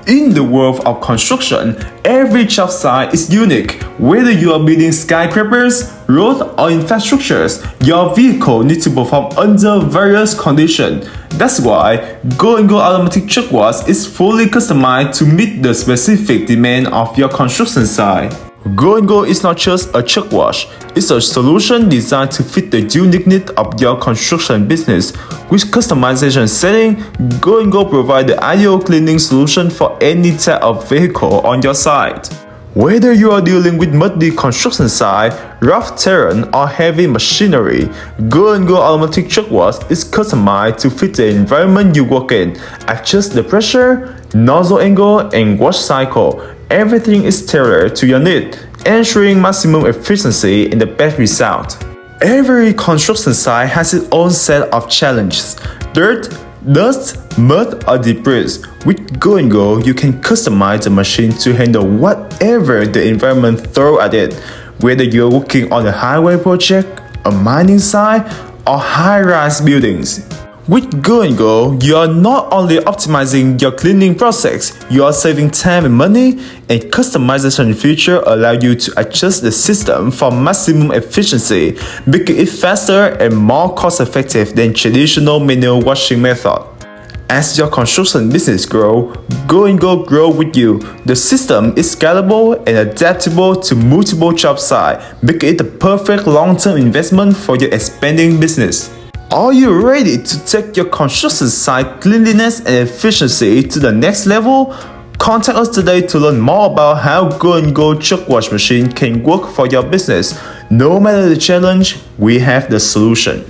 In the world of construction, every job site is unique. Whether you are building skyscrapers, roads, or infrastructures, your vehicle needs to perform under various conditions. That's why Go&Go automatic truck wash is fully customized to meet the specific demand of your construction site. Go&Go is not just a truck wash, it's a solution designed to fit the unique needs of your construction business. With customization setting, Go&Go provides the ideal cleaning solution for any type of vehicle on your site. Whether you are dealing with muddy construction site, rough terrain, or heavy machinery, Go&Go automatic truck wash is customized to fit the environment you work in. Adjust the pressure, nozzle angle, and wash cycle. Everything is tailored to your need, ensuring maximum efficiency in the best result. Every construction site has its own set of challenges: dirt, dust, mud, or debris. With Go&Go, you can customize the machine to handle whatever the environment throws at it. Whether you're working on a highway project, a mining site, or high-rise buildings. With Go&Go, you are not only optimizing your cleaning process, you are saving time and money, and customization feature allow you to adjust the system for maximum efficiency, making it faster and more cost-effective than traditional manual washing method. As your construction business grows, Go&Go grow with you. The system is scalable and adaptable to multiple job sites, making it the perfect long-term investment for your expanding business. Are you ready to take your construction site cleanliness and efficiency to the next level? Contact us today to learn more about how Go&Go truck wash machine can work for your business. No matter the challenge, we have the solution.